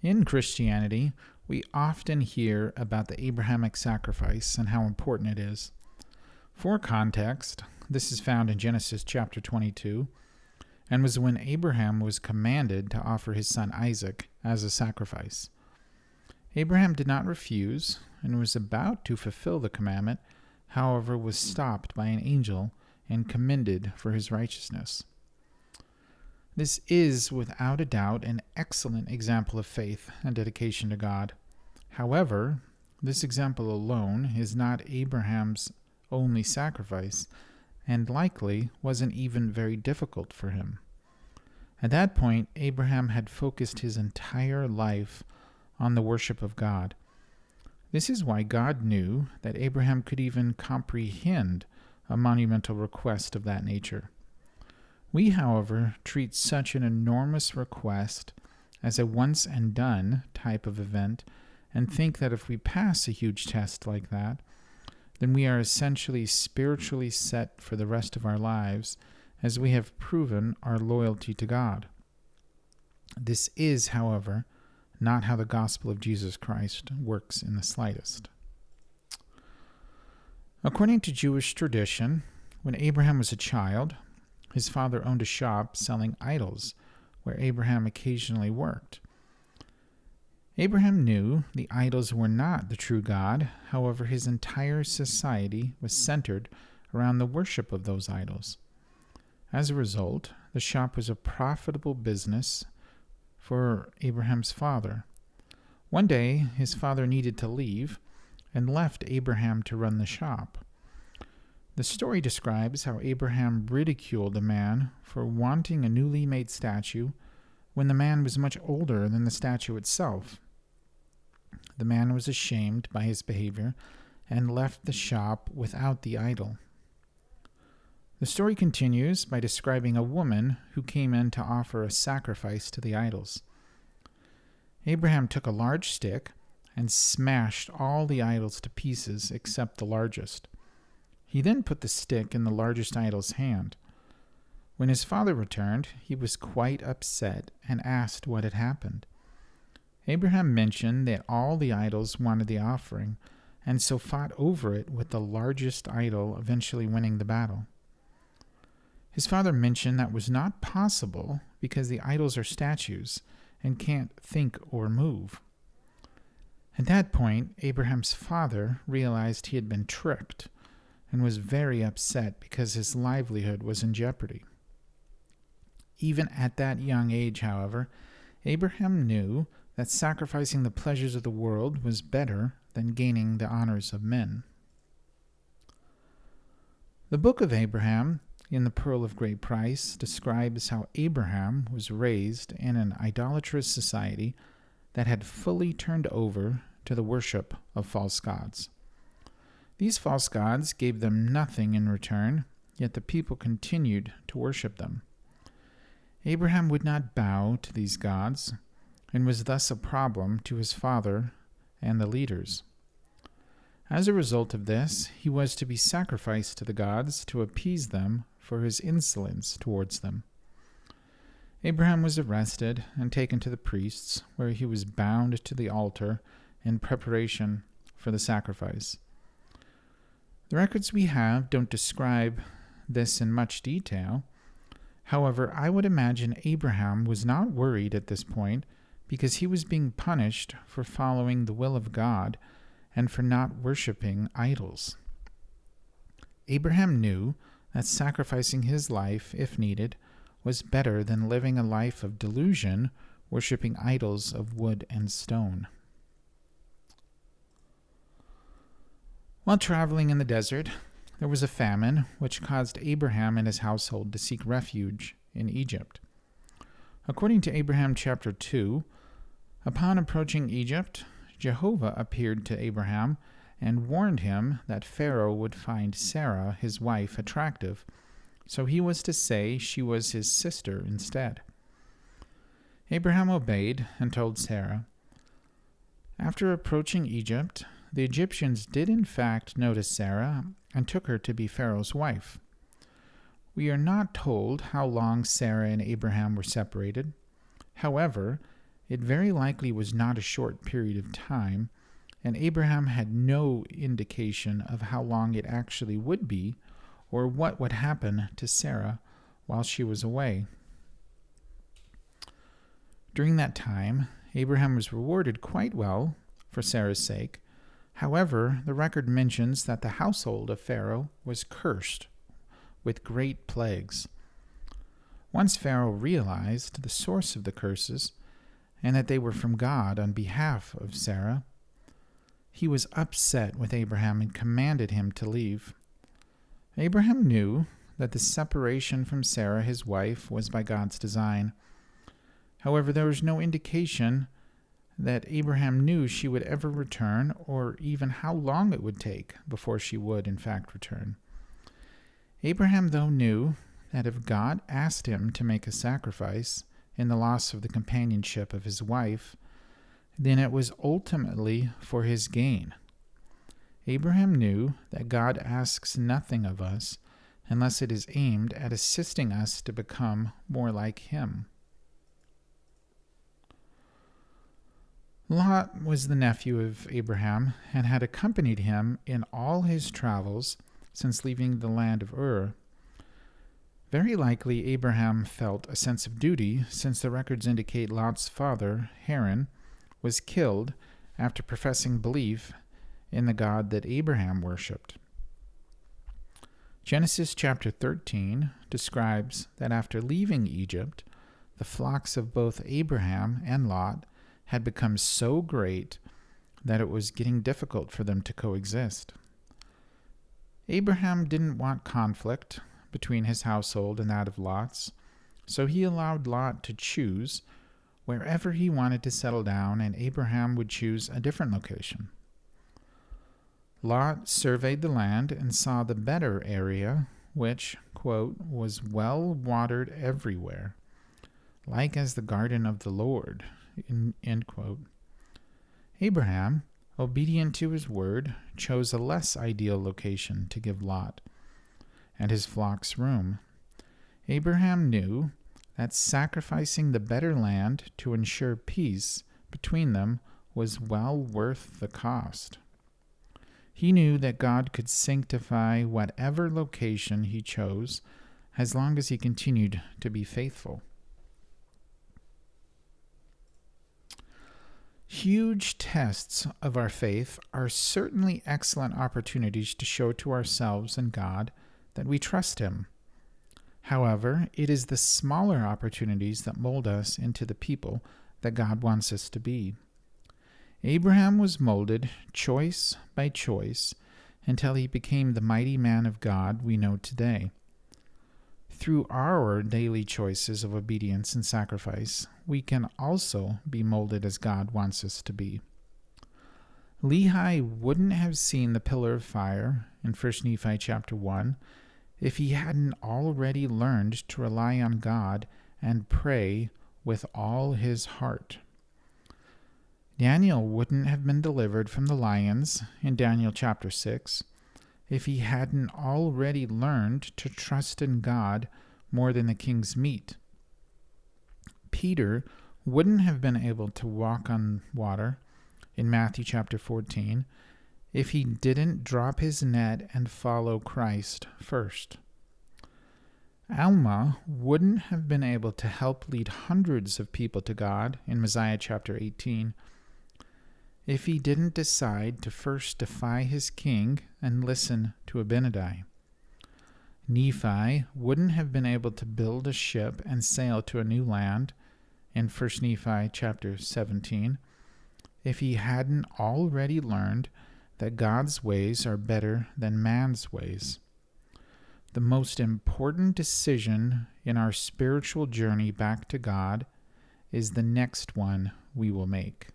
In Christianity, we often hear about the Abrahamic sacrifice and how important it is. For context, this is found in Genesis chapter 22, and was when Abraham was commanded to offer his son Isaac as a sacrifice. Abraham did not refuse and was about to fulfill the commandment, however, was stopped by an angel and commended for his righteousness. This is, without a doubt, an excellent example of faith and dedication to God. However, this example alone is not Abraham's only sacrifice, and likely wasn't even very difficult for him. At that point, Abraham had focused his entire life on the worship of God. This is why God knew that Abraham could even comprehend a monumental request of that nature. We, however, treat such an enormous request as a once and done type of event and think that if we pass a huge test like that, then we are essentially spiritually set for the rest of our lives as we have proven our loyalty to God. This is, however, not how the gospel of Jesus Christ works in the slightest. According to Jewish tradition, when Abraham was a child, his father owned a shop selling idols where Abraham occasionally worked. Abraham knew the idols were not the true God, however, his entire society was centered around the worship of those idols. As a result, the shop was a profitable business for Abraham's father. One day, his father needed to leave and left Abraham to run the shop. The story describes how Abraham ridiculed a man for wanting a newly made statue when the man was much older than the statue itself. The man was ashamed by his behavior and left the shop without the idol. The story continues by describing a woman who came in to offer a sacrifice to the idols. Abraham took a large stick and smashed all the idols to pieces except the largest. He then put the stick in the largest idol's hand. When his father returned, he was quite upset and asked what had happened. Abraham mentioned that all the idols wanted the offering, and so fought over it with the largest idol eventually winning the battle. His father mentioned that was not possible because the idols are statues and can't think or move. At that point, Abraham's father realized he had been tricked and was very upset because his livelihood was in jeopardy. Even at that young age, however, Abraham knew that sacrificing the pleasures of the world was better than gaining the honors of men. The book of Abraham, in the Pearl of Great Price, describes how Abraham was raised in an idolatrous society that had fully turned over to the worship of false gods. These false gods gave them nothing in return, yet the people continued to worship them. Abraham would not bow to these gods, and was thus a problem to his father and the leaders. As a result of this, he was to be sacrificed to the gods to appease them for his insolence towards them. Abraham was arrested and taken to the priests, where he was bound to the altar in preparation for the sacrifice. The records we have don't describe this in much detail. However, I would imagine Abraham was not worried at this point because he was being punished for following the will of God and for not worshiping idols. Abraham knew that sacrificing his life, if needed, was better than living a life of delusion, worshiping idols of wood and stone. While traveling in the desert, there was a famine which caused Abraham and his household to seek refuge in Egypt. According to Abraham chapter 2, upon approaching Egypt, Jehovah appeared to Abraham and warned him that Pharaoh would find Sarah, his wife, attractive, so he was to say she was his sister instead. Abraham obeyed and told Sarah. After approaching Egypt, the Egyptians did in fact notice Sarah and took her to be Pharaoh's wife. We are not told how long Sarah and Abraham were separated. However, it very likely was not a short period of time, and Abraham had no indication of how long it actually would be or what would happen to Sarah while she was away. During that time, Abraham was rewarded quite well for Sarah's sake. However, the record mentions that the household of Pharaoh was cursed with great plagues. Once Pharaoh realized the source of the curses and that they were from God on behalf of Sarah, he was upset with Abraham and commanded him to leave. Abraham knew that the separation from Sarah, his wife, was by God's design. However, there was no indication that Abraham knew she would ever return, or even how long it would take before she would, in fact, return. Abraham, though, knew that if God asked him to make a sacrifice in the loss of the companionship of his wife, then it was ultimately for his gain. Abraham knew that God asks nothing of us unless it is aimed at assisting us to become more like him. Lot was the nephew of Abraham and had accompanied him in all his travels since leaving the land of Ur. Very likely Abraham felt a sense of duty, since the records indicate Lot's father, Haran, was killed after professing belief in the God that Abraham worshipped. Genesis chapter 13 describes that after leaving Egypt, the flocks of both Abraham and Lot had become so great that it was getting difficult for them to coexist. Abraham didn't want conflict between his household and that of Lot's, so he allowed Lot to choose wherever he wanted to settle down, and Abraham would choose a different location. Lot surveyed the land and saw the better area, which, quote, was well watered everywhere, like as the garden of the Lord, end quote. Abraham, obedient to his word, chose a less ideal location to give Lot and his flocks room. Abraham knew that sacrificing the better land to ensure peace between them was well worth the cost. He knew that God could sanctify whatever location he chose as long as he continued to be faithful. Huge tests of our faith are certainly excellent opportunities to show to ourselves and God that we trust him. However, it is the smaller opportunities that mold us into the people that God wants us to be. Abraham was molded choice by choice until he became the mighty man of God we know today. Through our daily choices of obedience and sacrifice, we can also be molded as God wants us to be. Lehi wouldn't have seen the pillar of fire in 1 Nephi chapter 1 if he hadn't already learned to rely on God and pray with all his heart. Daniel wouldn't have been delivered from the lions in Daniel chapter 6 if he hadn't already learned to trust in God more than the king's meat. Peter wouldn't have been able to walk on water in Matthew chapter 14 if he didn't drop his net and follow Christ first. Alma wouldn't have been able to help lead hundreds of people to God in Mosiah chapter 18 if he didn't decide to first defy his king and listen to Abinadi. Nephi wouldn't have been able to build a ship and sail to a new land in 1 Nephi chapter 17 if he hadn't already learned that God's ways are better than man's ways. The most important decision in our spiritual journey back to God is the next one we will make.